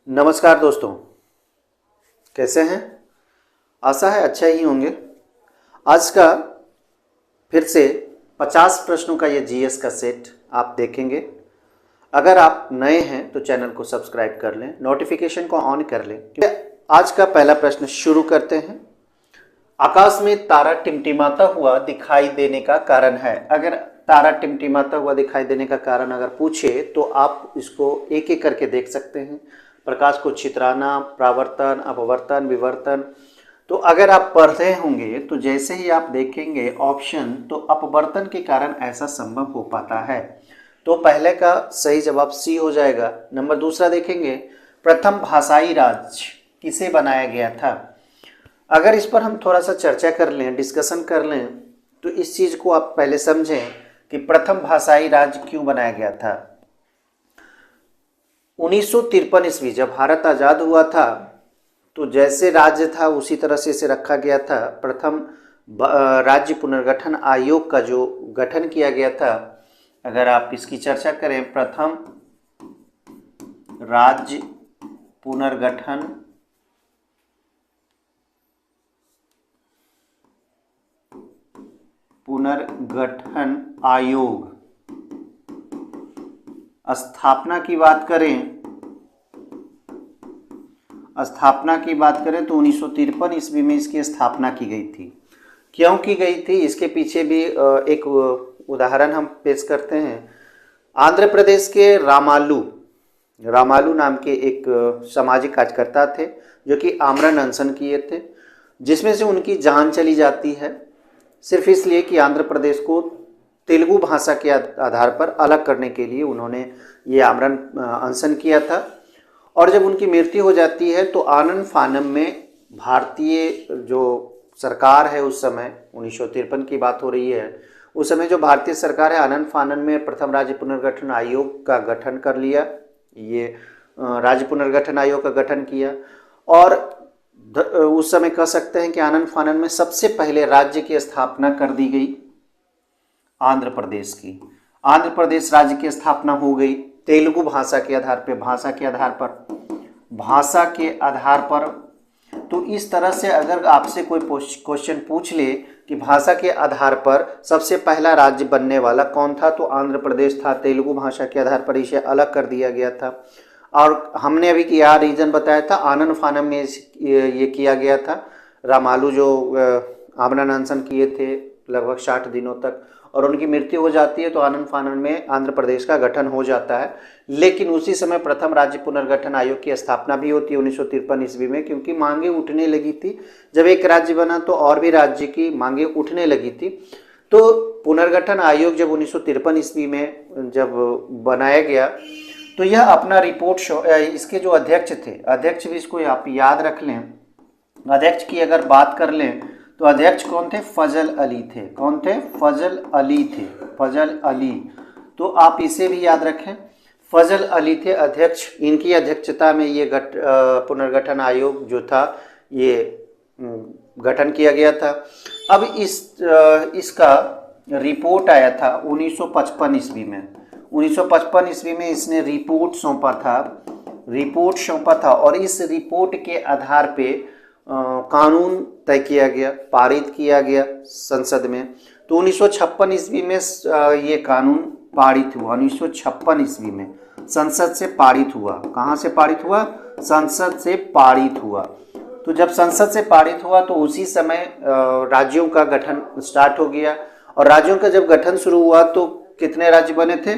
नमस्कार दोस्तों, कैसे हैं? आशा है अच्छा ही होंगे। आज का फिर से 50 प्रश्नों का ये जीएस का सेट आप देखेंगे। अगर आप नए हैं तो चैनल को सब्सक्राइब कर लें, नोटिफिकेशन को ऑन कर लें। आज का पहला प्रश्न शुरू करते हैं। आकाश में तारा टिमटिमाता हुआ दिखाई देने का कारण है। अगर तारा टिमटिमाता हुआ दिखाई देने का कारण अगर पूछे तो आप इसको एक एक करके देख सकते हैं। प्रकाश को छितराना, परावर्तन, अपवर्तन, विवर्तन। तो अगर आप पढ़ रहे होंगे तो जैसे ही आप देखेंगे ऑप्शन, तो अपवर्तन के कारण ऐसा संभव हो पाता है। तो पहले का सही जवाब सी हो जाएगा। नंबर दूसरा देखेंगे, प्रथम भाषाई राज्य किसे बनाया गया था। अगर इस पर हम थोड़ा सा चर्चा कर लें, डिस्कशन कर लें, तो इस चीज को आप पहले समझें कि प्रथम भाषाई राज्य क्यों बनाया गया था। 1953 ईस्वी जब भारत आज़ाद हुआ था तो जैसे राज्य था उसी तरह से इसे रखा गया था। प्रथम राज्य पुनर्गठन आयोग का जो गठन किया गया था, अगर आप इसकी चर्चा करें, प्रथम राज्य पुनर्गठन आयोग स्थापना की बात करें तो 1953 ईस्वी में इसकी स्थापना की गई थी। क्यों की गई थी, इसके पीछे भी एक उदाहरण हम पेश करते हैं। आंध्र प्रदेश के रामालू नाम के एक सामाजिक कार्यकर्ता थे जो कि आमरण अनशन किए थे, जिसमें से उनकी जान चली जाती है सिर्फ इसलिए कि आंध्र प्रदेश को तेलुगु भाषा के आधार पर अलग करने के लिए उन्होंने ये आमरण अनशन किया था। और जब उनकी मृत्यु हो जाती है तो आनन फानम में भारतीय जो सरकार है, उस समय 1953 की बात हो रही है, उस समय जो भारतीय सरकार है आनन फानन में प्रथम राज्य पुनर्गठन आयोग का गठन कर लिया। ये राज्य पुनर्गठन आयोग का गठन किया और उस समय कह सकते हैं कि आनन फानन में सबसे पहले राज्य की स्थापना कर दी गई आंध्र प्रदेश की। आंध्र प्रदेश राज्य की स्थापना हो गई तेलुगु भाषा के आधार पर। तो इस तरह से अगर आपसे कोई क्वेश्चन पूछ ले कि भाषा के आधार पर सबसे पहला राज्य बनने वाला कौन था, तो आंध्र प्रदेश था। तेलुगु भाषा के आधार पर इसे अलग कर दिया गया था और हमने अभी क्या रीजन बताया था, आनन फानम में ये किया गया था। रामालू जो आमरण अनशन किए थे लगभग 60 दिनों तक और उनकी मृत्यु हो जाती है, तो आनन फानन में आंध्र प्रदेश का गठन हो जाता है। लेकिन उसी समय प्रथम राज्य पुनर्गठन आयोग की स्थापना भी होती है 1953 ईस्वी में, क्योंकि मांगे उठने लगी थी। जब एक राज्य बना तो और भी राज्य की मांगे उठने लगी थी। तो पुनर्गठन आयोग जब 1953 ईस्वी में जब बनाया गया तो यह अपना रिपोर्ट इसके जो अध्यक्ष थे, अध्यक्ष भी इसको आप याद रख लें। अध्यक्ष की अगर बात कर लें तो अध्यक्ष कौन थे? फजल अली थे। कौन थे? फजल अली थे। फजल अली, तो आप इसे भी याद रखें, फजल अली थे अध्यक्ष। इनकी अध्यक्षता में ये पुनर्गठन आयोग जो था ये गठन किया गया था। अब इसका रिपोर्ट आया था 1955 ईस्वी में। 1955 ईस्वी में इसने रिपोर्ट सौंपा था और इस रिपोर्ट के आधार पे कानून तय किया गया, पारित किया गया संसद में। तो 1956 ईस्वी में ये कानून पारित हुआ। 1956 ईस्वी में संसद से पारित हुआ। कहाँ से पारित हुआ? संसद से पारित हुआ। तो जब संसद से पारित हुआ तो उसी समय राज्यों का गठन स्टार्ट हो गया और राज्यों का जब गठन शुरू हुआ तो कितने राज्य बने थे?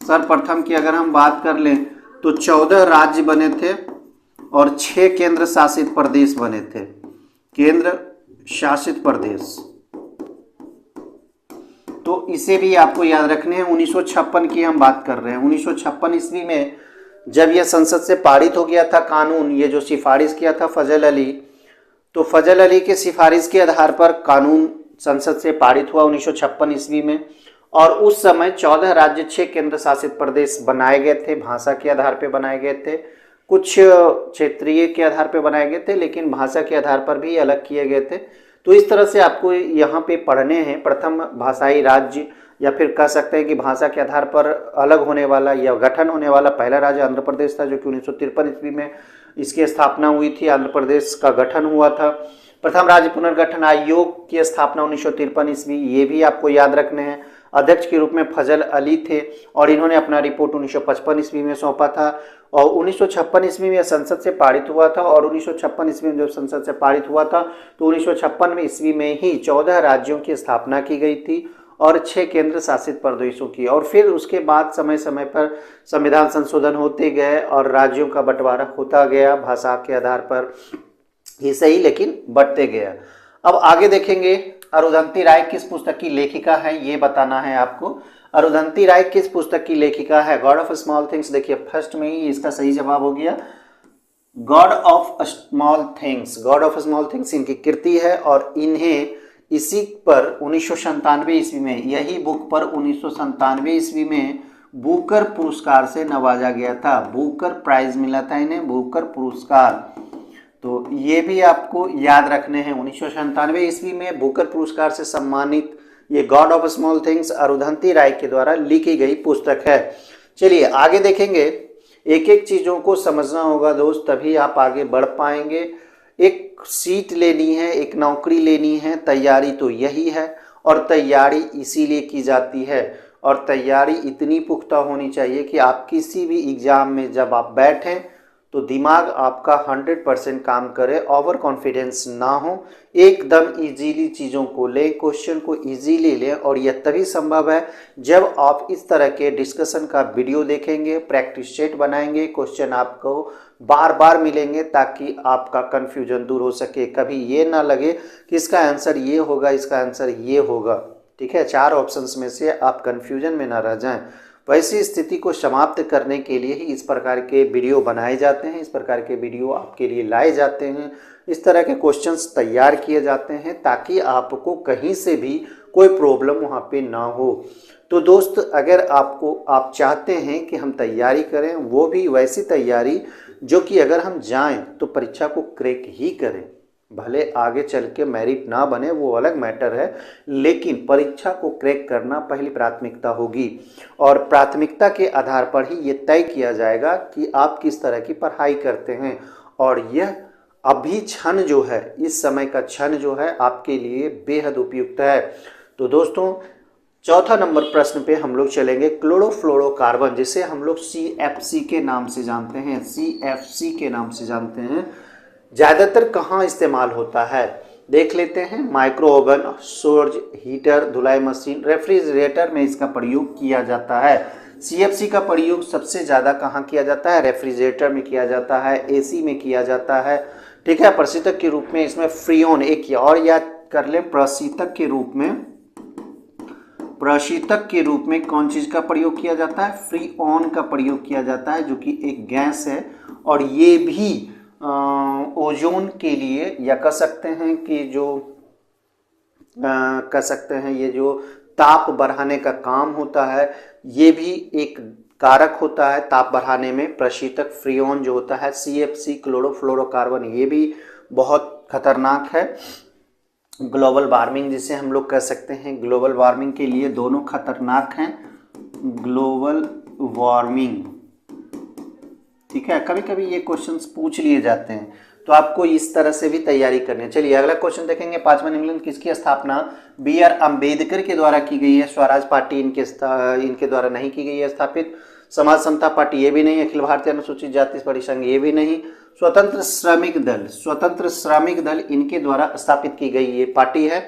सर्वप्रथम की अगर हम बात कर लें तो 14 राज्य बने थे और 6 केंद्र शासित प्रदेश बने थे। केंद्र शासित प्रदेश, तो इसे भी आपको याद रखने हैं। 1956 की हम बात कर रहे हैं। 1956 ईस्वी में जब यह संसद से पारित हो गया था कानून, ये जो सिफारिश किया था फजल अली, तो फजल अली के सिफारिश के आधार पर कानून संसद से पारित हुआ 1956 ईस्वी में। और उस समय 14 राज्य 6 केंद्र शासित प्रदेश बनाए गए थे। भाषा के आधार पर बनाए गए थे, कुछ क्षेत्रीय के आधार पर बनाए गए थे, लेकिन भाषा के आधार पर भी अलग किए गए थे। तो इस तरह से आपको यहाँ पे पढ़ने हैं प्रथम भाषाई राज्य या फिर कह सकते हैं कि भाषा के आधार पर अलग होने वाला या गठन होने वाला पहला राज्य आंध्र प्रदेश था, जो कि 1953 ईस्वी में इसकी स्थापना हुई थी। आंध्र प्रदेश का गठन हुआ था। प्रथम राज्य पुनर्गठन आयोग की स्थापना 1953 ईस्वी, ये भी आपको याद रखने हैं। अध्यक्ष के रूप में फजल अली थे और इन्होंने अपना रिपोर्ट 1955 ईस्वी में सौंपा था और 1956 ईस्वी में संसद से पारित हुआ था। और 1956 ईस्वी में जब संसद से पारित हुआ था तो 1956 ईस्वी में ही 14 राज्यों की स्थापना की गई थी और 6 केंद्र शासित प्रदेशों की। और फिर उसके बाद समय समय पर संविधान संशोधन होते गए और राज्यों का बंटवारा होता गया भाषा के आधार पर, ये सही लेकिन बढ़ते गया। अब आगे देखेंगे अरुंधति राय किस पुस्तक की लेखिका है, ये बताना है आपको। अरुंधति राय किस पुस्तक की लेखिका है? God of Small things. देखिए फर्स्ट में ही इसका सही जवाब हो गया God of Small things. God of Small things इनकी कृति है और इन्हें इसी पर 1997 ईस्वी में, यही बुक पर 1997 ईस्वी में बुकर पुरस्कार से नवाजा गया था। बुकर प्राइज मिला था इन्हें, बुकर पुरस्कार। तो ये भी आपको याद रखने हैं। 1997 ईस्वी में बुकर पुरस्कार से सम्मानित ये God of Small Things Arundhati Roy के द्वारा लिखी गई पुस्तक है। चलिए आगे देखेंगे। एक एक चीज़ों को समझना होगा दोस्त, तभी आप आगे बढ़ पाएंगे। एक सीट लेनी है, एक नौकरी लेनी है, तैयारी तो यही है और तैयारी इसीलिए की जाती है। और तैयारी इतनी पुख्ता होनी चाहिए कि आप किसी भी एग्ज़ाम में जब आप बैठें तो दिमाग आपका 100% काम करे, ओवर कॉन्फिडेंस ना हो, एकदम इजीली चीज़ों को लें, क्वेश्चन को इजीली लें। और यह तभी संभव है जब आप इस तरह के डिस्कशन का वीडियो देखेंगे, प्रैक्टिस सेट बनाएंगे, क्वेश्चन आपको बार बार मिलेंगे ताकि आपका कन्फ्यूजन दूर हो सके। कभी ये ना लगे कि इसका आंसर ये होगा, इसका आंसर ये होगा, ठीक है, 4 ऑप्शंस में से आप कन्फ्यूजन में ना रह जाएं। वैसी स्थिति को समाप्त करने के लिए ही इस प्रकार के वीडियो बनाए जाते हैं, इस प्रकार के वीडियो आपके लिए लाए जाते हैं, इस तरह के क्वेश्चंस तैयार किए जाते हैं ताकि आपको कहीं से भी कोई प्रॉब्लम वहाँ पे ना हो। तो दोस्त अगर आप चाहते हैं कि हम तैयारी करें, वो भी वैसी तैयारी जो कि अगर हम जाएं तो परीक्षा को क्रैक ही करें, भले आगे चल के मेरिट ना बने वो अलग मैटर है, लेकिन परीक्षा को क्रैक करना पहली प्राथमिकता होगी। और प्राथमिकता के आधार पर ही ये तय किया जाएगा कि आप किस तरह की पढ़ाई करते हैं। और यह अभी क्षण जो है, इस समय का क्षण जो है आपके लिए बेहद उपयुक्त है। तो दोस्तों चौथा नंबर प्रश्न पे हम लोग चलेंगे। क्लोरोफ्लोरोकार्बन, जिसे हम लोग CFC के नाम से जानते हैं, CFC के नाम से जानते हैं, ज़्यादातर कहाँ इस्तेमाल होता है देख लेते हैं। माइक्रो ओवन, सौर हीटर, धुलाई मशीन, रेफ्रिजरेटर में इसका प्रयोग किया जाता है। CFC का प्रयोग सबसे ज़्यादा कहाँ किया जाता है? रेफ्रिजरेटर में किया जाता है, AC में किया जाता है, ठीक है। प्रशीतक के रूप में इसमें फ्रीऑन, एक और याद कर लें, प्रशीतक के रूप में कौन चीज़ का प्रयोग किया जाता है? फ्रीऑन का प्रयोग किया जाता है, जो कि एक गैस है और ये भी ओजोन के लिए, या कह सकते हैं कि ये जो ताप बढ़ाने का काम होता है, ये भी एक कारक होता है ताप बढ़ाने में। प्रशीतक फ्रीऑन जो होता है, CFC क्लोरोफ्लोरोकार्बन, ये भी बहुत खतरनाक है। ग्लोबल वार्मिंग जिसे हम लोग कह सकते हैं, ग्लोबल वार्मिंग के लिए दोनों खतरनाक हैं, ग्लोबल वार्मिंग, ठीक है। कभी कभी ये क्वेश्चंस पूछ लिए जाते हैं, तो आपको इस तरह से भी तैयारी करनी है। चलिए अगला क्वेश्चन देखेंगे। 5वां इंग्लैंड किसकी स्थापना BR अम्बेडकर के द्वारा की गई है? स्वराज पार्टी इनके द्वारा नहीं की गई है स्थापित। समाज समता पार्टी ये भी नहीं, अखिल भारतीय अनुसूचित जाति परिसंघ ये भी नहीं, स्वतंत्र श्रमिक दल इनके द्वारा स्थापित की गई ये पार्टी है।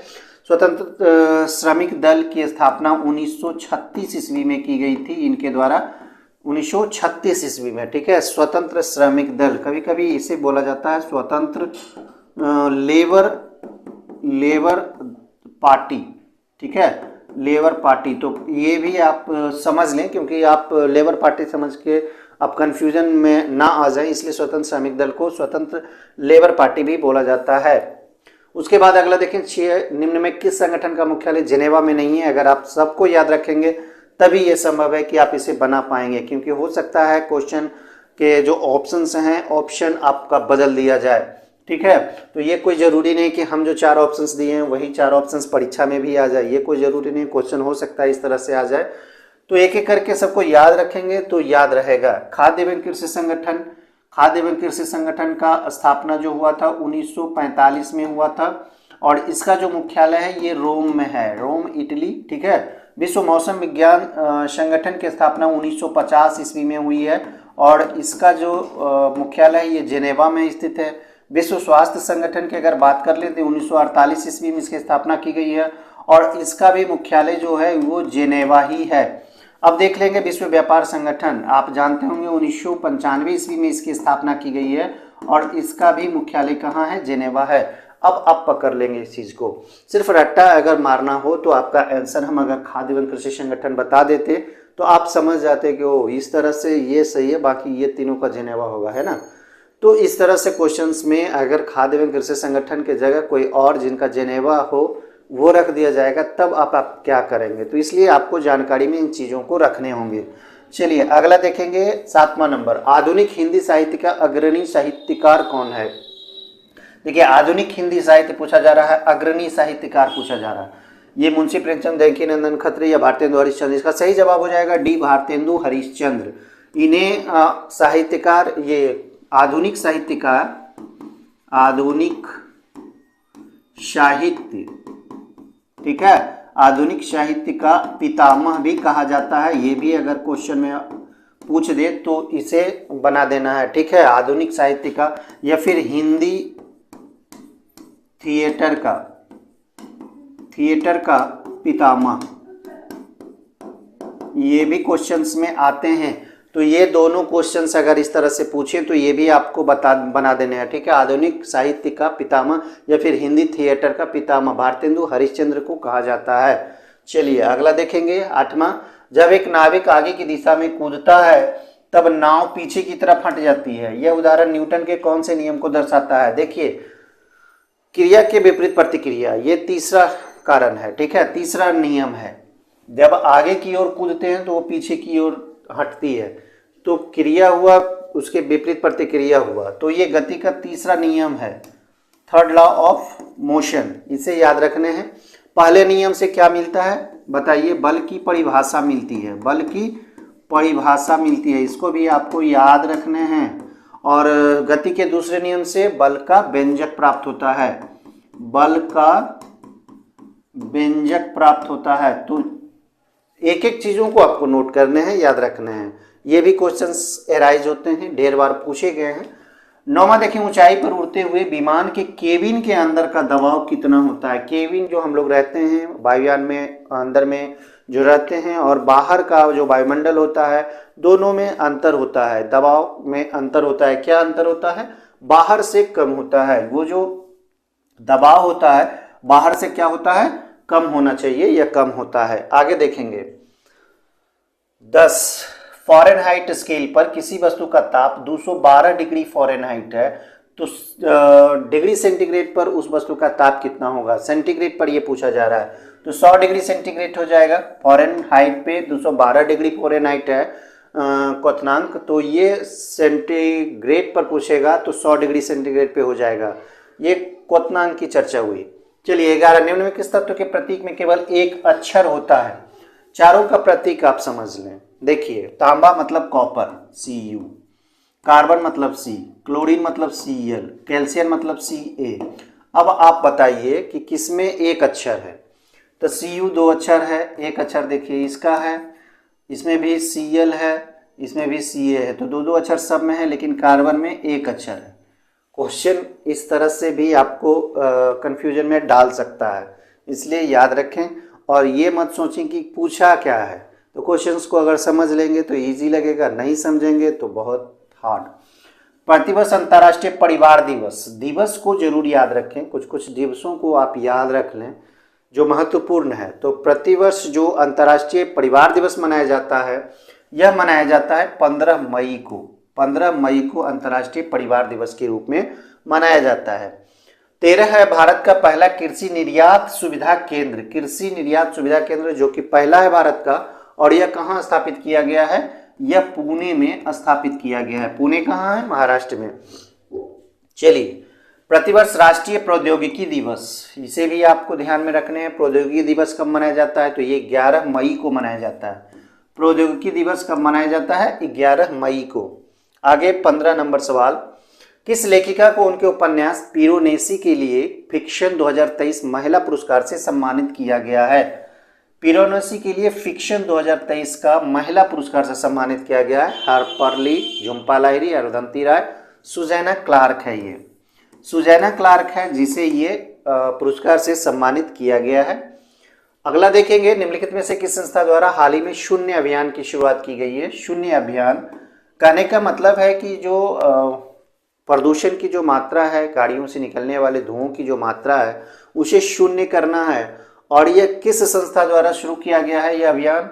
स्वतंत्र श्रमिक दल की स्थापना 1936 ईस्वी में की गई थी इनके द्वारा, 1936 ईस्वी में, ठीक है। स्वतंत्र श्रमिक दल, कभी कभी इसे बोला जाता है स्वतंत्र लेबर पार्टी, ठीक है, लेबर पार्टी। तो ये भी आप समझ लें, क्योंकि आप लेबर पार्टी समझ के आप कंफ्यूजन में ना आ जाएं, इसलिए स्वतंत्र श्रमिक दल को स्वतंत्र लेबर पार्टी भी बोला जाता है। उसके बाद अगला देखें, 6 निम्न में किस संगठन का मुख्यालय जेनेवा में नहीं है? अगर आप सबको याद रखेंगे तभी ये संभव है कि आप इसे बना पाएंगे, क्योंकि हो सकता है क्वेश्चन के जो ऑप्शंस हैं, ऑप्शन आपका बदल दिया जाए। ठीक है। तो ये कोई ज़रूरी नहीं कि हम जो 4 ऑप्शंस दिए हैं वही 4 ऑप्शंस परीक्षा में भी आ जाए, ये कोई ज़रूरी नहीं, क्वेश्चन हो सकता है इस तरह से आ जाए। तो एक एक करके सबको याद रखेंगे तो याद रहेगा। खाद्य एवं कृषि संगठन, खाद्य एवं कृषि संगठन का स्थापना जो हुआ था 1945 में हुआ था, और इसका जो मुख्यालय है ये रोम में है, रोम इटली, ठीक है। विश्व मौसम विज्ञान संगठन की स्थापना 1950 ईस्वी में हुई है, और इसका जो मुख्यालय है ये जेनेवा में स्थित है। विश्व स्वास्थ्य संगठन की अगर बात कर लेते 1948 ईस्वी में इसकी स्थापना की गई है, और इसका भी मुख्यालय जो है वो जेनेवा ही है। अब देख लेंगे विश्व व्यापार संगठन, आप जानते होंगे 1995 ईस्वी में इसकी स्थापना की गई है, और इसका भी मुख्यालय कहाँ है, जेनेवा है। अब आप पकड़ लेंगे इस चीज़ को, सिर्फ रट्टा अगर मारना हो तो आपका आंसर हम अगर खाद्य एवं कृषि संगठन बता देते तो आप समझ जाते कि ओ इस तरह से ये सही है, बाकी ये तीनों का जेनेवा होगा, है ना। तो इस तरह से क्वेश्चंस में अगर खाद्य एवं कृषि संगठन के जगह कोई और जिनका जेनेवा हो वो रख दिया जाएगा, तब आप क्या करेंगे। तो इसलिए आपको जानकारी में इन चीज़ों को रखने होंगे। चलिए अगला देखेंगे 7वां नंबर, आधुनिक हिंदी साहित्य का अग्रणी साहित्यकार कौन है। देखिए आधुनिक हिंदी साहित्य पूछा जा रहा है, अग्रणी साहित्यकार पूछा जा रहा है। ये मुंशी प्रेमचंद, देवकीनंदन खत्री या भारतेंदु हरिश्चंद्र। इसका सही जवाब हो जाएगा डी, भारतेंदु हरिश्चंद्र। इन्हें साहित्यकार, ये आधुनिक साहित्यकार, आधुनिक साहित्य, ठीक है, आधुनिक साहित्य का पितामह भी कहा जाता है। ये भी अगर क्वेश्चन में पूछ दे तो इसे बना देना है, ठीक है। आधुनिक साहित्य का या फिर हिंदी थिएटर का पितामह, ये भी क्वेश्चंस में आते हैं। तो ये दोनों क्वेश्चंस अगर इस तरह से पूछें तो ये भी आपको बना देने हैं, ठीक है। आधुनिक साहित्य का पितामह या फिर हिंदी थिएटर का पितामह भारतेंदु हरिश्चंद्र को कहा जाता है। चलिए अगला देखेंगे 8वां, जब एक नाविक आगे की दिशा में कूदता है तब नाव पीछे की तरफ हट जाती है। यह उदाहरण न्यूटन के कौन से नियम को दर्शाता है। देखिए क्रिया के विपरीत प्रतिक्रिया, ये तीसरा कारण है, ठीक है, तीसरा नियम है। जब आगे की ओर कूदते हैं तो वो पीछे की ओर हटती है, तो क्रिया हुआ उसके विपरीत प्रतिक्रिया हुआ, तो ये गति का तीसरा नियम है, थर्ड लॉ ऑफ मोशन, इसे याद रखने हैं। पहले नियम से क्या मिलता है बताइए, बल की परिभाषा मिलती है, बल की परिभाषा मिलती है, इसको भी आपको याद रखने हैं। और गति के दूसरे नियम से बल का व्यंजक प्राप्त होता है, बल का व्यंजक प्राप्त होता है। तो एक एक चीज़ों को आपको नोट करने हैं, याद रखने हैं। ये भी क्वेश्चंस एराइज होते हैं, ढेर बार पूछे गए हैं। 9वां देखें, ऊंचाई पर उड़ते हुए विमान के केबिन के अंदर का दबाव कितना होता है। केबिन जो हम लोग रहते हैं वायुयान में, अंदर में जो रहते हैं, और बाहर का जो वायुमंडल होता है, दोनों में अंतर होता है, दबाव में अंतर होता है। क्या अंतर होता है, बाहर से कम होता है। वो जो दबाव होता है बाहर से क्या होता है, कम होना चाहिए या कम होता है। आगे देखेंगे 10, फ़ारेनहाइट स्केल पर किसी वस्तु का ताप 212 डिग्री फ़ारेनहाइट है, तो डिग्री सेंटीग्रेड पर उस वस्तु का ताप कितना होगा। सेंटीग्रेड पर ये पूछा जा रहा है, तो 100 डिग्री सेंटीग्रेड हो जाएगा। फ़ारेनहाइट पे 212 डिग्री फ़ारेनहाइट है क्वथनांक, तो ये सेंटीग्रेड पर पूछेगा तो 100 डिग्री सेंटीग्रेड पे हो जाएगा। ये क्वथनांक की चर्चा हुई। चलिए 11, निम्नलिखित तत्व के प्रतीक में केवल एक अक्षर होता है। चारों का प्रतीक आप समझ लें। देखिए तांबा मतलब कॉपर Cu, कार्बन मतलब C, क्लोरीन मतलब Cl, कैल्शियम मतलब Ca। अब आप बताइए कि किसमें एक अक्षर है। तो Cu 2 अक्षर है, एक अक्षर देखिए इसका है, इसमें भी Cl है, इसमें भी Ca है, तो 2 अक्षर सब में है, लेकिन कार्बन में एक अक्षर है। क्वेश्चन इस तरह से भी आपको कंफ्यूजन में डाल सकता है, इसलिए याद रखें। और ये मत सोचें कि पूछा क्या है। तो क्वेश्चंस को अगर समझ लेंगे तो इजी लगेगा, नहीं समझेंगे तो बहुत हार्ड। प्रतिवर्ष अंतर्राष्ट्रीय परिवार दिवस, दिवस को जरूर याद रखें। कुछ कुछ दिवसों को आप याद रख लें जो महत्वपूर्ण है। तो प्रतिवर्ष जो अंतर्राष्ट्रीय परिवार दिवस मनाया जाता है, यह मनाया जाता है 15 मई को। 15 मई को अंतर्राष्ट्रीय परिवार दिवस के रूप में मनाया जाता है। 13 है भारत का पहला कृषि निर्यात सुविधा केंद्र, कृषि निर्यात सुविधा केंद्र जो कि पहला है भारत का, और यह कहाँ स्थापित किया गया है, यह पुणे में स्थापित किया गया है। पुणे कहाँ है, महाराष्ट्र में। चलिए प्रतिवर्ष राष्ट्रीय प्रौद्योगिकी दिवस, इसे भी आपको ध्यान में रखने हैं। प्रौद्योगिकी दिवस कब मनाया जाता है? तो ये 11 मई को मनाया जाता है। प्रौद्योगिकी दिवस कब मनाया जाता है? 11 मई को। आगे 15 नंबर सवाल, किस लेखिका को उनके उपन्यास पिरोनेसी के लिए फिक्शन 2023 महिला पुरस्कार से सम्मानित किया गया है? पिरोनेसी के लिए फिक्शन 2023 का महिला पुरस्कार से सम्मानित किया गया है हार्पर ली, झुम्पा लाहिरी, अरुंधति राय, सुजैना क्लार्क है। ये सुजैना क्लार्क है जिसे ये पुरस्कार से सम्मानित किया गया है। अगला देखेंगे, निम्नलिखित में से किस संस्था द्वारा हाल ही में शून्य अभियान की शुरुआत की गई है? शून्य अभियान कहने का मतलब है कि जो प्रदूषण की जो मात्रा है, गाड़ियों से निकलने वाले धुओं की जो मात्रा है, उसे शून्य करना है। और यह किस संस्था द्वारा शुरू किया गया है यह अभियान?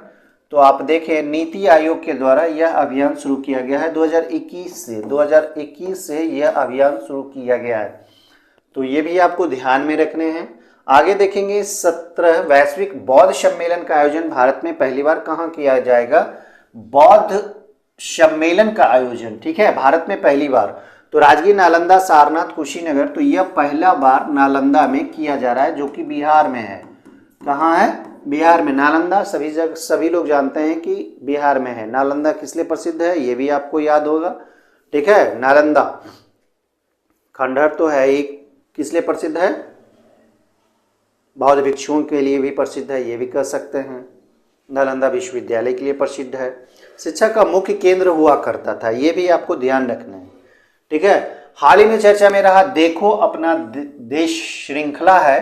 तो आप देखें, नीति आयोग के द्वारा यह अभियान शुरू किया गया है 2021 से यह अभियान शुरू किया गया है। तो ये भी आपको ध्यान में रखने हैं। आगे देखेंगे, 17 वैश्विक बौद्ध सम्मेलन का आयोजन भारत में पहली बार कहाँ किया जाएगा? बौद्ध सम्मेलन का आयोजन, ठीक है, भारत में पहली बार। तो राजगीर, नालंदा, सारनाथ, कुशीनगर, तो यह पहला बार नालंदा में किया जा रहा है जो कि बिहार में है। कहाँ है? बिहार में। नालंदा सभी लोग जानते हैं कि बिहार में है। नालंदा किस लिए प्रसिद्ध है ये भी आपको याद होगा, ठीक है। नालंदा खंडहर तो है ही, किस लिए प्रसिद्ध है? बौद्ध भिक्षुओं के लिए भी प्रसिद्ध है, ये भी कह सकते हैं। नालंदा विश्वविद्यालय के लिए प्रसिद्ध है, शिक्षा का मुख्य केंद्र हुआ करता था, ये भी आपको ध्यान रखना है, ठीक है। हाल ही में चर्चा में रहा देखो अपना देश श्रृंखला है,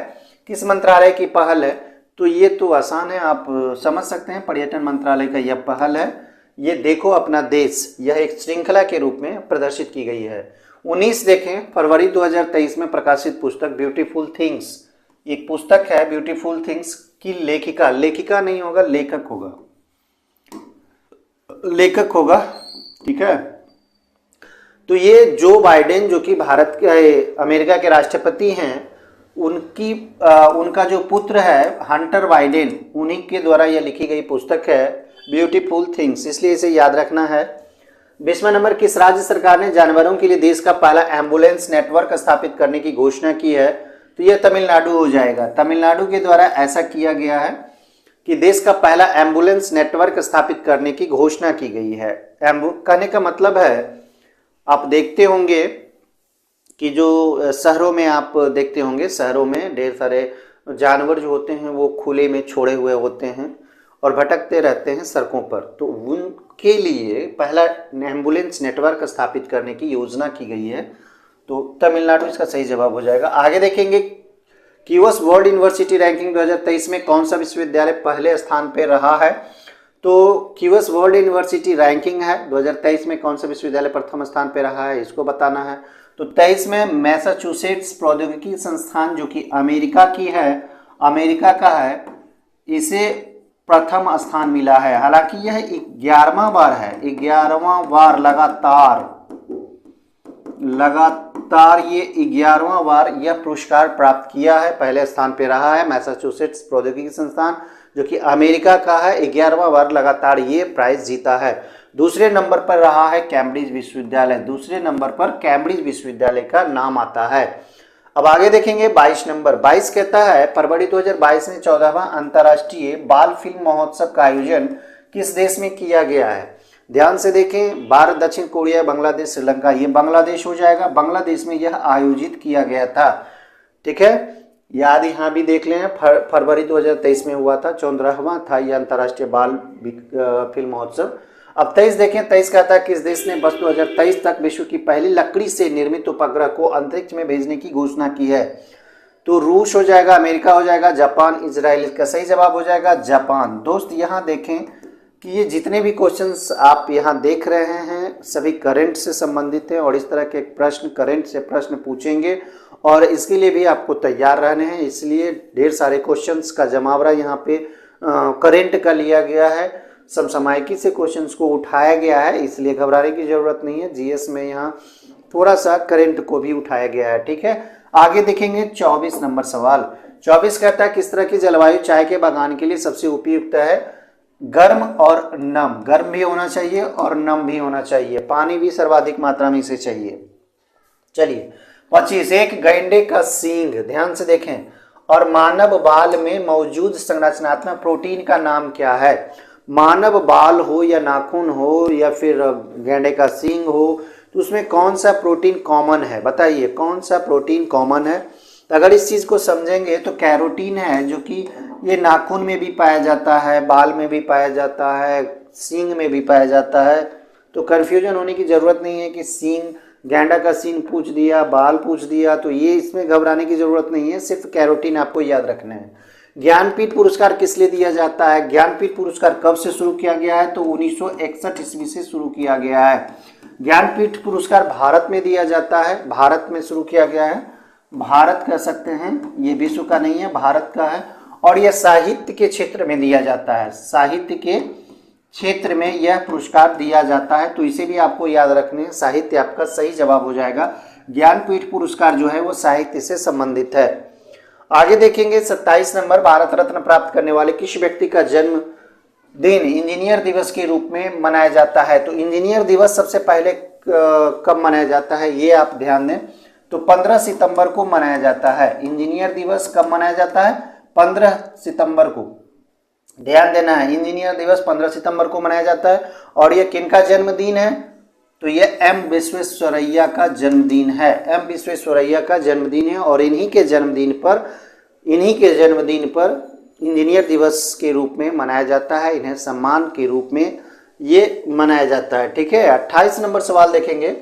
किस मंत्रालय की पहल है? तो ये तो आसान है, आप समझ सकते हैं, पर्यटन मंत्रालय का यह पहल है। ये देखो अपना देश, यह एक श्रृंखला के रूप में प्रदर्शित की गई है। 19 देखें फरवरी 2023 में प्रकाशित पुस्तक ब्यूटीफुल थिंग्स, एक पुस्तक है ब्यूटीफुल थिंग्स की लेखिका नहीं होगा, लेखक होगा, ठीक है। तो ये जो बाइडेन जो कि भारत के अमेरिका के राष्ट्रपति हैं, उनका जो पुत्र है हंटर बाइडेन, उन्हीं के द्वारा यह लिखी गई पुस्तक है ब्यूटीफुल थिंग्स, इसलिए इसे याद रखना है। 20वां नंबर, किस राज्य सरकार ने जानवरों के लिए देश का पहला एम्बुलेंस नेटवर्क स्थापित करने की घोषणा की है? तो यह तमिलनाडु हो जाएगा। तमिलनाडु के द्वारा ऐसा किया गया है कि देश का पहला एम्बुलेंस नेटवर्क स्थापित करने की घोषणा की गई है। कहने का मतलब है, आप देखते होंगे कि जो शहरों में आप देखते होंगे, शहरों में ढेर सारे जानवर जो होते हैं वो खुले में छोड़े हुए होते हैं और भटकते रहते हैं सड़कों पर, तो उनके लिए पहला एम्बुलेंस नेटवर्क स्थापित करने की योजना की गई है। तो तमिलनाडु इसका सही जवाब हो जाएगा। आगे देखेंगे, क्यूएस वर्ल्ड यूनिवर्सिटी रैंकिंग 2023 में कौन सा विश्वविद्यालय पहले स्थान पर रहा है? तो क्यूएस वर्ल्ड यूनिवर्सिटी रैंकिंग है 2023 में कौन सा विश्वविद्यालय प्रथम स्थान पर रहा है, इसको बताना है। तो 23 में मैसाचुसेट्स प्रौद्योगिकी संस्थान जो कि अमेरिका का है, इसे प्रथम स्थान मिला है। हालांकि यह 11वां बार है, 11वां बार लगातार ये 11वां बार यह पुरस्कार प्राप्त किया है, पहले स्थान पे रहा है मैसाचुसेट्स प्रौद्योगिकी संस्थान जो कि अमेरिका का है, 11वां बार लगातार ये प्राइज जीता है। दूसरे नंबर पर रहा है कैम्ब्रिज विश्वविद्यालय, दूसरे नंबर पर कैम्ब्रिज विश्वविद्यालय का नाम आता है। अब आगे देखेंगे 22 नंबर, 22 कहता है फरवरी 2022 में 14वां अंतर्राष्ट्रीय बाल फिल्म महोत्सव का आयोजन किस देश में किया गया है? ध्यान से देखें, भारत, दक्षिण कोरिया, बांग्लादेश, श्रीलंका, ये बांग्लादेश हो जाएगा। बांग्लादेश में यह आयोजित किया गया था, ठीक है, याद यहाँ भी देख लें, फरवरी 2023 में हुआ था, 14वां था यह अंतर्राष्ट्रीय बाल फिल्म महोत्सव। अब 23 देखें, 23 कहता है किस देश ने वर्ष 2023 तक विश्व की पहली लकड़ी से निर्मित उपग्रह को अंतरिक्ष में भेजने की घोषणा की है? तो रूस हो जाएगा, अमेरिका हो जाएगा, जापान, इजराइल, इसका सही जवाब हो जाएगा जापान। दोस्त यहाँ देखें कि ये जितने भी क्वेश्चंस आप यहाँ देख रहे हैं सभी करंट से संबंधित हैं और इस तरह के प्रश्न करंट से प्रश्न पूछेंगे और इसके लिए भी आपको तैयार रहने हैं, इसलिए ढेर सारे क्वेश्चंस का जमावड़ा यहाँ पे करंट का लिया गया है, समसामयिकी से क्वेश्चंस को उठाया गया है, इसलिए घबराने की जरूरत नहीं है। जीएस में यहाँ थोड़ा सा करंट को भी उठाया गया है, ठीक है। आगे देखेंगे 24 नंबर सवाल। 24 कहता है किस तरह की जलवायु चाय के बागान के लिए सबसे उपयुक्त है? गर्म और नम, गर्म भी होना चाहिए और नम भी होना चाहिए, पानी भी सर्वाधिक मात्रा में इसे चाहिए। चलिए 25 एक गैंडे का सींग, ध्यान से देखें, और मानव बाल में मौजूद संरचनात्मक प्रोटीन का नाम क्या है। मानव बाल हो या नाखून हो या फिर गैंडे का सींग हो, तो उसमें कौन सा प्रोटीन कॉमन है, बताइए कौन सा प्रोटीन कॉमन है। तो अगर इस चीज़ को समझेंगे तो कैरोटीन है, जो कि ये नाखून में भी पाया जाता है, बाल में भी पाया जाता है, सींग में भी पाया जाता है। तो कन्फ्यूजन होने की ज़रूरत नहीं है कि सींग, गैंडा का सींग पूछ दिया, बाल पूछ दिया, तो ये इसमें घबराने की ज़रूरत नहीं है, सिर्फ कैरोटीन आपको याद रखना है। ज्ञानपीठ पुरस्कार किस लिए दिया जाता है? ज्ञानपीठ पुरस्कार कब से शुरू किया गया है? तो 1961 ईस्वी से शुरू किया गया है। ज्ञानपीठ पुरस्कार भारत में दिया जाता है, भारत में शुरू किया गया है, भारत कह सकते हैं, ये विश्व का नहीं है, भारत का है। और यह साहित्य के क्षेत्र में दिया जाता है, साहित्य के क्षेत्र में यह पुरस्कार दिया जाता है, तो इसे भी आपको याद रखने हैं। साहित्य आपका सही जवाब हो जाएगा। ज्ञानपीठ पुरस्कार जो है वो साहित्य से संबंधित है। आगे देखेंगे 27 नंबर, भारत रत्न प्राप्त करने वाले किस व्यक्ति का जन्म दिन इंजीनियर दिवस के रूप में मनाया जाता है? तो इंजीनियर दिवस सबसे पहले कब मनाया जाता है, ये आप ध्यान दें। तो 15 सितंबर को मनाया जाता है। इंजीनियर दिवस कब मनाया जाता है? 15 सितंबर को, ध्यान देना है। इंजीनियर दिवस 15 सितंबर को मनाया जाता है। और ये किनका जन्मदिन है? तो ये एम विश्वेश्वरैया का जन्मदिन है, एम विश्वेश्वरैया का जन्मदिन है। और इन्हीं के जन्मदिन पर इंजीनियर दिवस के रूप में मनाया जाता है, इन्हें सम्मान के रूप में ये मनाया जाता है। ठीक है, 28 नंबर सवाल देखेंगे।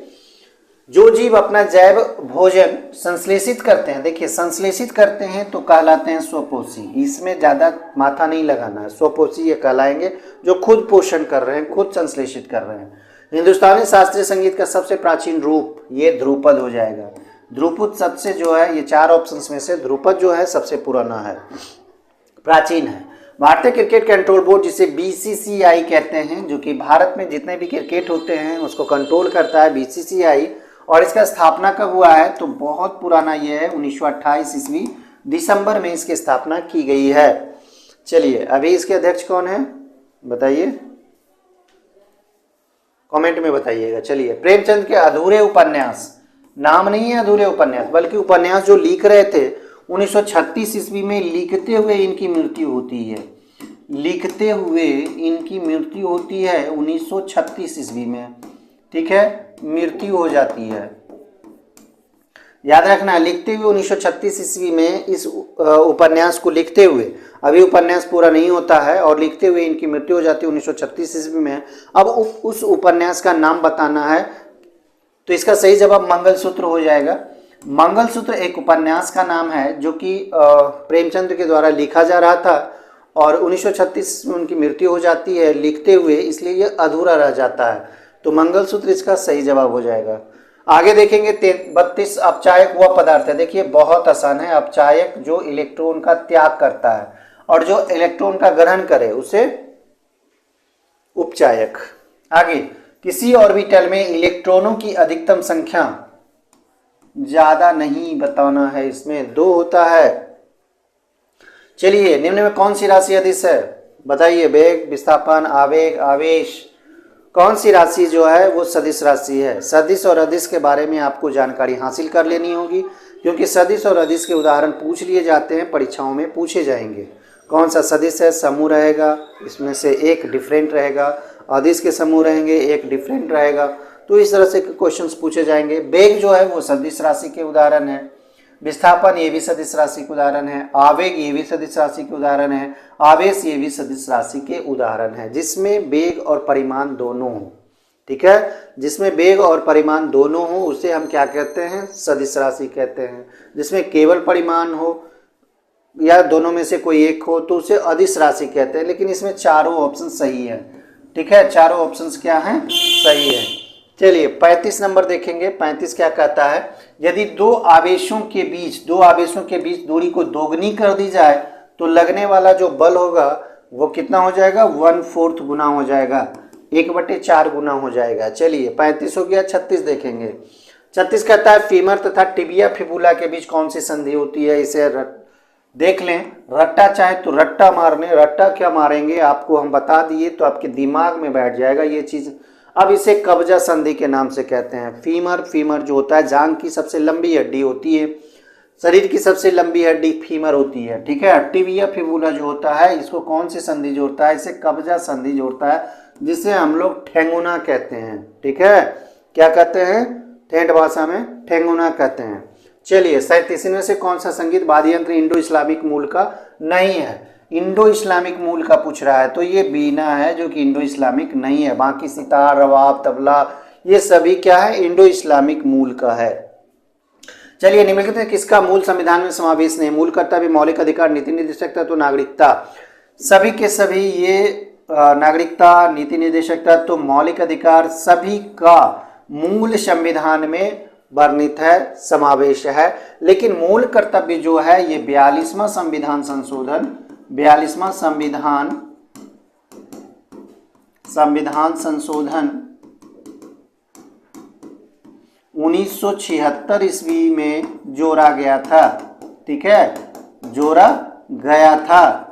जो जीव अपना जैव भोजन संश्लेषित करते हैं, देखिए संश्लेषित करते हैं तो कहलाते हैं स्वपोषी, इसमें ज़्यादा माथा नहीं लगाना है, स्वपोषी ये कहलाएंगे जो खुद पोषण कर रहे हैं, खुद संश्लेषित कर रहे हैं। हिंदुस्तानी शास्त्रीय संगीत का सबसे प्राचीन रूप ये ध्रुपद हो जाएगा। ध्रुपद सबसे जो है, ये 4 ऑप्शंस में से ध्रुपद जो है सबसे पुराना है, प्राचीन है। भारतीय क्रिकेट कंट्रोल बोर्ड, जिसे बीसीसीआई कहते हैं, जो कि भारत में जितने भी क्रिकेट होते हैं उसको कंट्रोल करता है, बीसीसीआई। और इसका स्थापना कब हुआ है? तो बहुत पुराना ये है, 1928 ईस्वी दिसंबर में इसकी स्थापना की गई है। चलिए, अभी इसके अध्यक्ष कौन है बताइए, कमेंट में बताइएगा। चलिए, प्रेमचंद के अधूरे उपन्यास, नाम नहीं है अधूरे उपन्यास, बल्कि उपन्यास जो लिख रहे थे 1936 ईस्वी में, लिखते हुए इनकी मृत्यु होती है, लिखते हुए इनकी मृत्यु होती है 1936 ईस्वी में। ठीक है, मृत्यु हो जाती है, याद रखना। लिखते हुए 1936 ईस्वी में इस उपन्यास को लिखते हुए, अभी उपन्यास पूरा नहीं होता है, और लिखते हुए इनकी मृत्यु हो जाती है 1936 ईस्वी में। अब उस उपन्यास का नाम बताना है, तो इसका सही जवाब मंगलसूत्र हो जाएगा। मंगलसूत्र एक उपन्यास का नाम है जो कि प्रेमचंद के द्वारा लिखा जा रहा था, और 1936 में उनकी मृत्यु हो जाती है लिखते हुए, इसलिए यह अधूरा रह जाता है। तो मंगलसूत्र इसका सही जवाब हो जाएगा। आगे देखेंगे 32, अपचायक वह पदार्थ है, देखिए बहुत आसान है। अपचायक जो इलेक्ट्रॉन का त्याग करता है और जो इलेक्ट्रॉन का ग्रहण करे उसे उपचायक। आगे, किसी ऑर्बिटल में इलेक्ट्रॉनों की अधिकतम संख्या ज्यादा नहीं बताना है, इसमें 2 होता है। चलिए, निम्न में कौन सी राशि अदिश है बताइए? वेग, विस्थापन, आवेग, आवेश, कौन सी राशि जो है वो सदिश राशि है? सदिश और अदिश के बारे में आपको जानकारी हासिल कर लेनी होगी, क्योंकि सदिश और अदिश के उदाहरण पूछ लिए जाते हैं, परीक्षाओं में पूछे जाएंगे। कौन सा सदिश है? समूह रहेगा, इसमें से एक डिफरेंट रहेगा, अदिश के समूह रहेंगे, एक डिफरेंट रहेगा, तो इस तरह से क्वेश्चंस पूछे जाएंगे। वेग जो है वो सदिश राशि के उदाहरण है, विस्थापन ये भी सदिश राशि के उदाहरण है, आवेग ये भी सदिश राशि के उदाहरण है, आवेश ये भी सदिश राशि के उदाहरण है, जिसमें वेग और परिमाण दोनों हो। ठीक है, जिसमें वेग और परिमाण दोनों हो उसे हम क्या कहते हैं? सदिश राशि कहते हैं। जिसमें केवल परिमाण हो या दोनों में से कोई एक हो तो उसे अदिश राशि कहते हैं। लेकिन इसमें चारों ऑप्शन सही है। ठीक है, चारों ऑप्शंस क्या हैं? सही है। चलिए, 35 नंबर देखेंगे। 35 क्या कहता है? यदि दो आवेशों के बीच दूरी को दोगुनी कर दी जाए तो लगने वाला जो बल होगा वो कितना हो जाएगा? 1/4 गुना हो जाएगा, 1/4 गुना हो जाएगा। चलिए, 35 हो गया। 36 देखेंगे। 36 कहता है फीमर तथा टिबिया फिबुला के बीच कौन सी संधि होती है? इसे देख लें। रट्टा चाहे तो रट्टा मारने, रट्टा क्या मारेंगे आपको हम बता दिए तो आपके दिमाग में बैठ जाएगा ये चीज़। अब इसे कब्जा संधि के नाम से कहते हैं। फीमर, फीमर जो होता है जांघ की सबसे लंबी हड्डी होती है, शरीर की सबसे लंबी हड्डी फीमर होती है, ठीक है। टिबिया फिबुला जो होता है इसको कौन सी संधि जोड़ता है, इसे कब्जा संधि जोड़ता है, जिसे हम लोग ठेंगुना कहते हैं, ठीक है। क्या कहते हैं, ठेठ भाषा में ठेंगुना कहते हैं। चलिए 37वें से कौन सा संगीत वाद्य यंत्र इंडो इस्लामिक मूल का नहीं है, इंडो इस्लामिक मूल का पूछ रहा है, तो ये बीना है जो कि इंडो इस्लामिक नहीं है। बाकी सितार, रवाब, तबला ये सभी क्या है, इंडो इस्लामिक मूल का है। चलिए निम्नलिखित में किसका मूल संविधान में समावेश नहीं, मूल कर्तव्य, मौलिक अधिकार, नीति निर्देशक तत्व, नागरिकता। सभी के सभी ये नागरिकता, नीति निर्देशक तत्व, मौलिक अधिकार सभी का मूल संविधान में वर्णित है, समावेश है। लेकिन मूल कर्तव्य जो है ये 42वां संविधान संशोधन, 42वां संविधान संशोधन 1976 ईस्वी में जोड़ा गया था, ठीक है, जोड़ा गया था।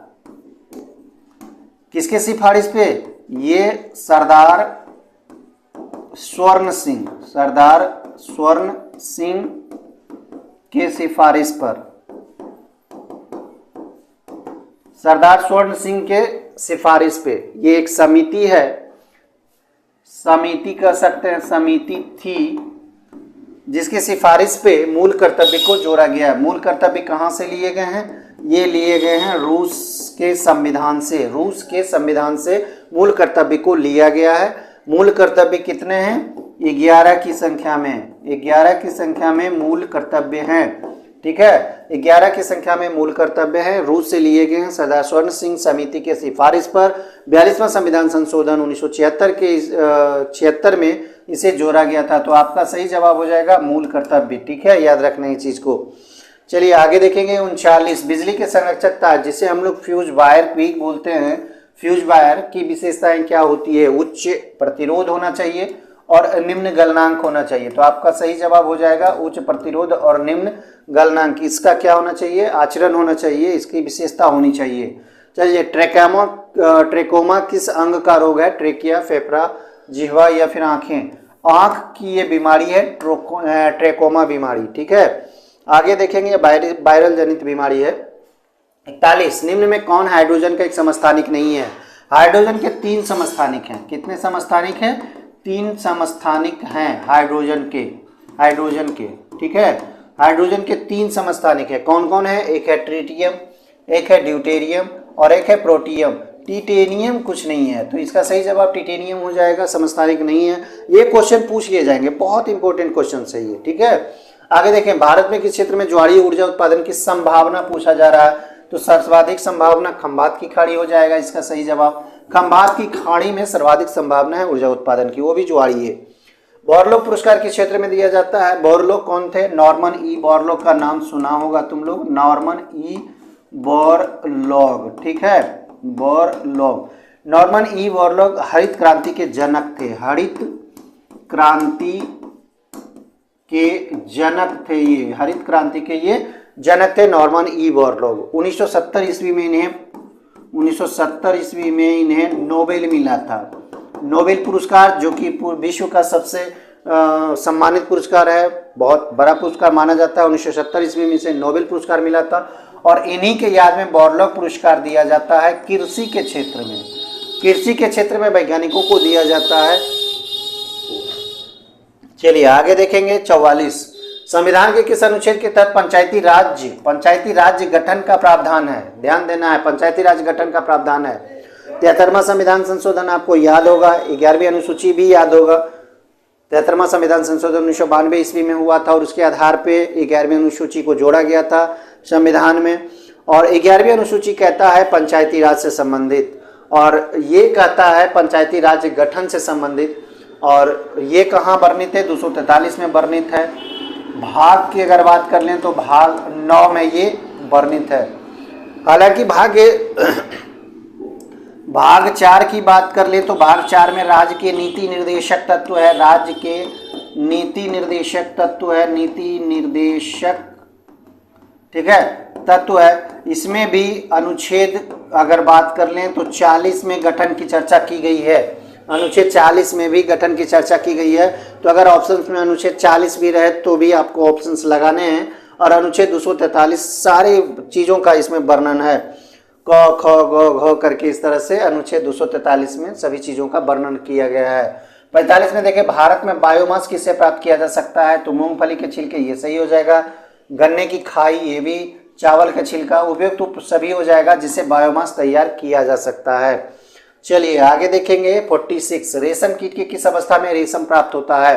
किसके सिफारिश पे, ये सरदार स्वर्ण सिंह, सरदार स्वर्ण सिंह के सिफारिश पर, सरदार स्वर्ण सिंह के सिफारिश पे। ये एक समिति है, समिति कह सकते हैं, समिति थी जिसकी सिफारिश पे मूल कर्तव्य को जोड़ा गया है। मूल कर्तव्य कहाँ से लिए गए हैं, ये लिए गए हैं रूस के संविधान से, रूस के संविधान से मूल कर्तव्य को लिया गया है। मूल कर्तव्य कितने हैं, 11 की संख्या में, 11 की संख्या में मूल कर्तव्य हैं, ठीक है, 11 की संख्या में मूल कर्तव्य हैं, रूस से लिए गए हैं। सरदार स्वर्ण सिंह समिति के सिफारिश पर 42वां संविधान संशोधन 1976 में इसे जोड़ा गया था। तो आपका सही जवाब हो जाएगा मूल कर्तव्य, ठीक है, याद रखना इस चीज को। चलिए आगे देखेंगे 39, बिजली के संरक्षक तार जिसे हम लोग फ्यूज वायर क्विक बोलते हैं, फ्यूज वायर की विशेषताएं क्या होती है, उच्च प्रतिरोध होना चाहिए और निम्न गलनांक होना चाहिए। तो आपका सही जवाब हो जाएगा उच्च प्रतिरोध और निम्न गलनांक। इसका क्या होना चाहिए, आचरण होना चाहिए, इसकी विशेषता होनी चाहिए। चलिए ट्रेकोमा किस अंग का रोग है, ट्रेकिया, फेफड़ा, जिह्वा या फिर आंखें। आंख की ये बीमारी है ट्रेकोमा बीमारी, ठीक है। आगे देखेंगे वायरल जनित बीमारी है। 41, निम्न में कौन हाइड्रोजन का एक समस्थानिक नहीं है। हाइड्रोजन के 3 समस्थानिक हैं, कितने समस्थानिक हैं, 3 समस्थानिक हैं हाइड्रोजन के, ठीक है। हाइड्रोजन के 3 समस्थानिक है, कौन कौन है, एक है ट्रिटियम, एक है ड्यूटेरियम और एक है प्रोटियम। टिटेनियम कुछ नहीं है, तो इसका सही जवाब टिटेनियम हो जाएगा, समस्थानिक नहीं है। ये क्वेश्चन पूछ लिए जाएंगे, बहुत इंपॉर्टेंट क्वेश्चन है ये, ठीक है। आगे देखें, भारत में किस क्षेत्र में ज्वारीय ऊर्जा उत्पादन की संभावना पूछा जा रहा है, तो सर्वाधिक संभावना खंभात की खाड़ी हो जाएगा इसका सही जवाब। खंभात की खाड़ी में सर्वाधिक संभावना है ऊर्जा उत्पादन की, वो भी ज्वारीय। बोरलॉग पुरस्कार किस क्षेत्र में दिया जाता है, बोरलॉग कौन थे, नॉर्मन ई बोरलॉग का नाम सुना होगा तुम लोग, नॉर्मन ई बोरलॉग, ठीक है, बोरलॉग। नॉर्मन ई बोरलॉग हरित क्रांति के जनक थे, हरित क्रांति के जनक थे ये, हरित क्रांति के ये जनक थे नॉर्मन ई बोरलॉग। 1970 ईस्वी में इन्हें नोबेल मिला था, नोबेल पुरस्कार जो कि विश्व का सबसे सम्मानित पुरस्कार है, बहुत बड़ा पुरस्कार माना जाता है। 1970 ईस्वी में इसे नोबेल पुरस्कार मिला था और इन्हीं के याद में बोरलॉग पुरस्कार दिया जाता है कृषि के क्षेत्र में, कृषि के क्षेत्र में वैज्ञानिकों को दिया जाता है। चलिए आगे देखेंगे 44, संविधान के किस अनुच्छेद के तहत पंचायती राज्य गठन का प्रावधान है, ध्यान देना है, पंचायती राज गठन का प्रावधान है। 73वां संविधान संशोधन आपको याद होगा, 11वीं अनुसूची भी याद होगा। 73वां संविधान संशोधन 1992 ईस्वी में हुआ था और उसके आधार पे 11वीं अनुसूची को जोड़ा गया था संविधान में। और 11वीं अनुसूची कहता है पंचायती राज से संबंधित, और ये कहता है पंचायती राज गठन से संबंधित, और ये कहाँ वर्णित है, 243 में वर्णित है। भाग की अगर बात कर लें तो भाग 9 में ये वर्णित है। हालांकि भाग 4 की बात कर ले तो भाग 4 में राज्य के नीति निर्देशक तत्व है, राज्य के नीति निर्देशक तत्व है, नीति निर्देशक, ठीक है, तत्व है। इसमें भी अनुच्छेद अगर बात कर लें तो 40 में गठन की चर्चा की गई है, अनुच्छेद 40 में भी गठन की चर्चा की गई है। तो अगर ऑप्शंस में अनुच्छेद 40 भी रहे तो भी आपको ऑप्शंस लगाने हैं, और अनुच्छेद 243 सारी चीज़ों का इसमें वर्णन है, क ख ग घ करके इस तरह से अनुच्छेद 243 में सभी चीज़ों का वर्णन किया गया है। 45 में देखिए, भारत में बायोमास किससे प्राप्त किया जा सकता है, तो मूंगफली के छिलके, ये सही हो जाएगा। गन्ने की खाई, ये भी। चावल का छिलका, उपयुक्त तो सभी हो जाएगा जिससे बायोमास तैयार किया जा सकता है। चलिए आगे देखेंगे 46, रेशम कीट की किस अवस्था में रेशम प्राप्त होता है।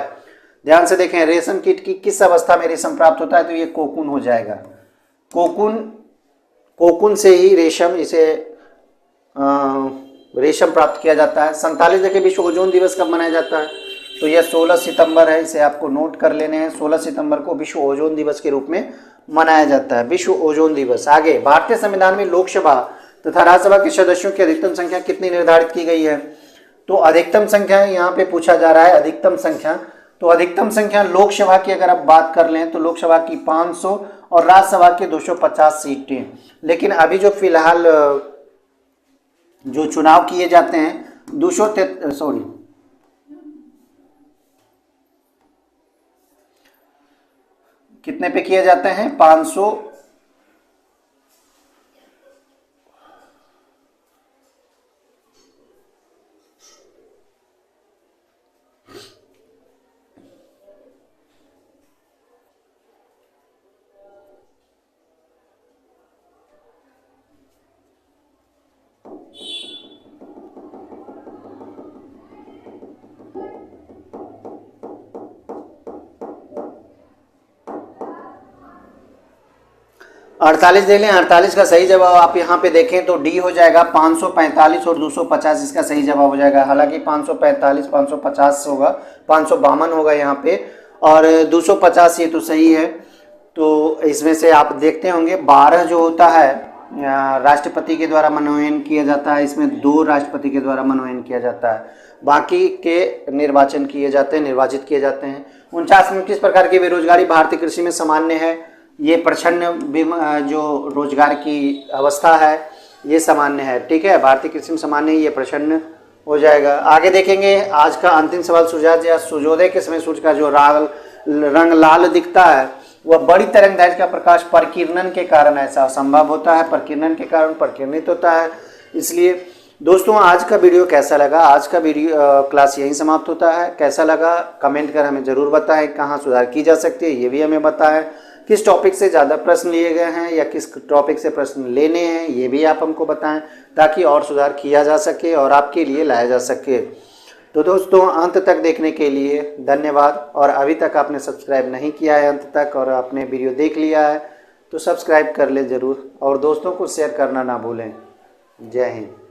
ध्यान से देखें, रेशम कीट की किस अवस्था में रेशम प्राप्त होता है, तो ये कोकून हो जाएगा। कोकून से ही रेशम, इसे रेशम प्राप्त किया जाता है। 47 देखिए, विश्व ओजोन दिवस कब मनाया जाता है, तो यह 16 सितंबर है, इसे आपको नोट कर लेने हैं। 16 सितंबर को विश्व ओजोन दिवस के रूप में मनाया जाता है, विश्व ओजोन दिवस। आगे, भारतीय संविधान में लोकसभा तथा राज्यसभा के सदस्यों की अधिकतम संख्या कितनी निर्धारित की गई है, तो अधिकतम संख्या यहाँ पे पूछा जा रहा है, अधिकतम संख्या। तो अधिकतम संख्या लोकसभा की अगर आप बात कर लें तो लोकसभा की 500 और राज्यसभा की 250 सीटें। लेकिन अभी जो फिलहाल जो चुनाव किए जाते हैं, कितने पे किए जाते हैं, 500 48 दे लें। 48 का सही जवाब आप यहाँ पे देखें तो डी हो जाएगा, 545 और 250 इसका सही जवाब हो जाएगा। हालांकि 545 550 होगा, 552 होगा यहाँ पे, और 250 ये तो सही है। तो इसमें से आप देखते होंगे 12 जो होता है राष्ट्रपति के द्वारा मनोनयन किया जाता है, इसमें 2 राष्ट्रपति के द्वारा मनोनयन किया जाता है, बाकी के निर्वाचित किए जाते हैं। 49 में किस प्रकार की बेरोजगारी भारतीय कृषि में सामान्य है, ये प्रछन्न जो रोजगार की अवस्था है ये सामान्य है, ठीक है, भारतीय कृषि में सामान्य है, ये प्रछन्न हो जाएगा। आगे देखेंगे, आज का अंतिम सवाल, सूर्योदय के समय सूर्य का जो रंग लाल दिखता है वह बड़ी तरंगदैर्घ्य का प्रकाश प्रकीर्णन के कारण ऐसा संभव होता है, प्रकीर्णन के कारण प्रकीर्णित होता है। इसलिए दोस्तों, आज का वीडियो कैसा लगा, आज का वीडियो क्लास यहीं समाप्त होता है। कैसा लगा कमेंट कर हमें ज़रूर बताएं, कहाँ सुधार की जा सकती है ये भी हमें बताएं, किस टॉपिक से ज़्यादा प्रश्न लिए गए हैं या किस टॉपिक से प्रश्न लेने हैं ये भी आप हमको बताएं, ताकि और सुधार किया जा सके और आपके लिए लाया जा सके। तो दोस्तों, अंत तक देखने के लिए धन्यवाद। और अभी तक आपने सब्सक्राइब नहीं किया है अंत तक और आपने वीडियो देख लिया है तो सब्सक्राइब कर ले ज़रूर, और दोस्तों को शेयर करना ना भूलें। जय हिंद।